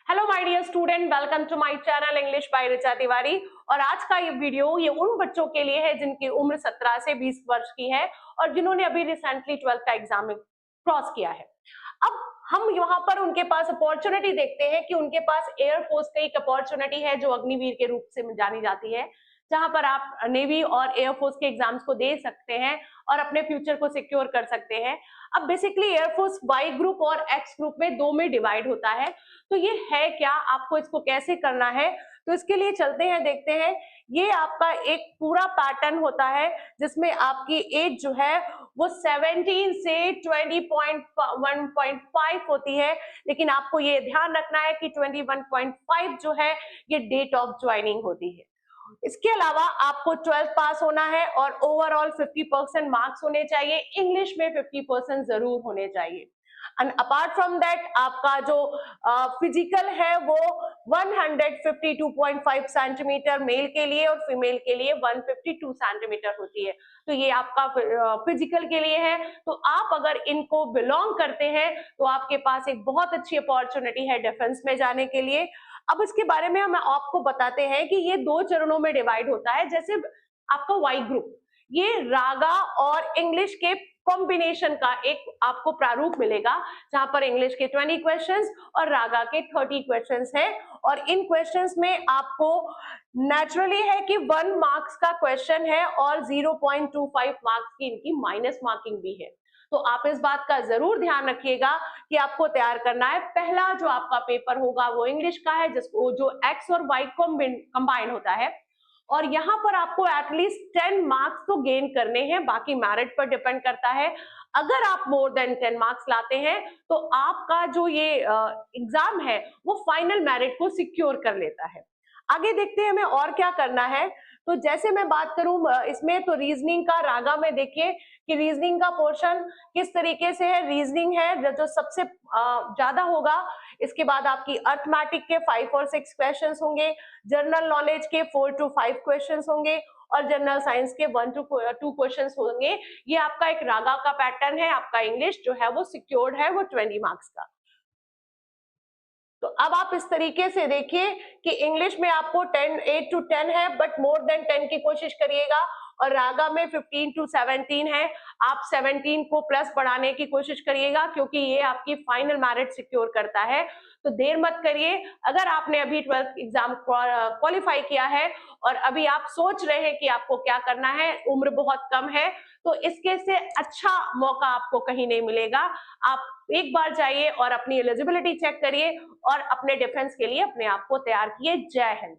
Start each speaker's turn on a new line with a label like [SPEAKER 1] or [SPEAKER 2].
[SPEAKER 1] Hello my dear student, welcome to my channel English by Richa Tiwari. और आज का ये वीडियो ये उन बच्चों के लिए है जिनकी उम्र 17 से 20 वर्ष की है और जिन्होंने अभी रिसेंटली 12th का एग्जाम क्रॉस किया है। अब हम यहाँ पर उनके पास अपॉर्चुनिटी देखते हैं कि उनके पास एयरफोर्स का एक अपॉर्चुनिटी है जो अग्निवीर के रूप से जानी जाती है, जहां पर आप नेवी और एयरफोर्स के एग्जाम्स को दे सकते हैं और अपने फ्यूचर को सिक्योर कर सकते हैं। अब बेसिकली एयरफोर्स वाई ग्रुप और एक्स ग्रुप में दो में डिवाइड होता है। तो ये है क्या, आपको इसको कैसे करना है, तो इसके लिए चलते हैं, देखते हैं। ये आपका एक पूरा पैटर्न होता है जिसमें आपकी एज जो है वो 17 से 20.1.5 होती है, लेकिन आपको ये ध्यान रखना है कि 21.5 जो है ये डेट ऑफ ज्वाइनिंग होती है। इसके अलावा आपको 12th पास होना है और ओवरऑल 50% मार्क्स होने चाहिए, इंग्लिश में 50% जरूर होने चाहिए। एंड अपार्ट फ्रॉम दैट आपका जो फिजिकल है वो 152.5 सेंटीमीटर मेल के लिए और फीमेल के लिए 152 सेंटीमीटर होती है। तो ये आपका फिजिकल के लिए है। तो आप अगर इनको बिलोंग करते हैं तो आपके पास एक बहुत अच्छी अपॉर्चुनिटी है डिफेंस में जाने के लिए। अब इसके बारे में हम आपको बताते हैं कि ये दो चरणों में डिवाइड होता है। जैसे आपका वाई ग्रुप, ये रागा और इंग्लिश के कॉम्बिनेशन का एक आपको प्रारूप मिलेगा, जहां पर इंग्लिश के 20 क्वेश्चंस और रागा के 30 क्वेश्चंस है। और इन क्वेश्चंस में आपको नेचुरली है कि 1 मार्क्स का क्वेश्चन है और 0.25 मार्क्स की इनकी माइनस मार्किंग भी है। तो आप इस बात का जरूर ध्यान रखिएगा कि आपको तैयार करना है। पहला जो आपका पेपर होगा वो इंग्लिश का है, जिसको जो एक्स और वाई कंबाइन होता है, और यहाँ पर आपको एटलीस्ट 10 मार्क्स तो गेन करने हैं, बाकी मेरिट पर डिपेंड करता है। अगर आप मोर देन 10 मार्क्स लाते हैं तो आपका जो ये एग्जाम है वो फाइनल मेरिट को सिक्योर कर लेता है। आगे देखते हैं हमें और क्या करना है। तो जैसे मैं बात करूं इसमें, तो रीजनिंग का रागा में देखिए कि रीजनिंग का पोर्शन किस तरीके से है। रीजनिंग है जो सबसे ज्यादा होगा। इसके बाद आपकी अर्थमेटिक के 5 और 6 क्वेश्चंस होंगे, जनरल नॉलेज के 4 to 5 क्वेश्चंस होंगे और जनरल साइंस के 1 to 2 क्वेश्चंस होंगे। ये आपका एक रागा का पैटर्न है। आपका इंग्लिश जो है वो सिक्योर्ड है, वो 20 मार्क्स का। तो अब आप इस तरीके से देखिए कि इंग्लिश में आपको 8 to 10 है, बट मोर देन 10 की कोशिश करिएगा। और रागा में 15 to 17 है, आप 17 को प्लस बढ़ाने की कोशिश करिएगा, क्योंकि ये आपकी फाइनल मेरिट सिक्योर करता है। तो देर मत करिए। अगर आपने अभी 12th एग्जाम क्वालिफाई किया है और अभी आप सोच रहे हैं कि आपको क्या करना है, उम्र बहुत कम है, तो इसके से अच्छा मौका आपको कहीं नहीं मिलेगा। आप एक बार जाइए और अपनी एलिजिबिलिटी चेक करिए और अपने डिफेंस के लिए अपने आप को तैयार किए। जय हिंद।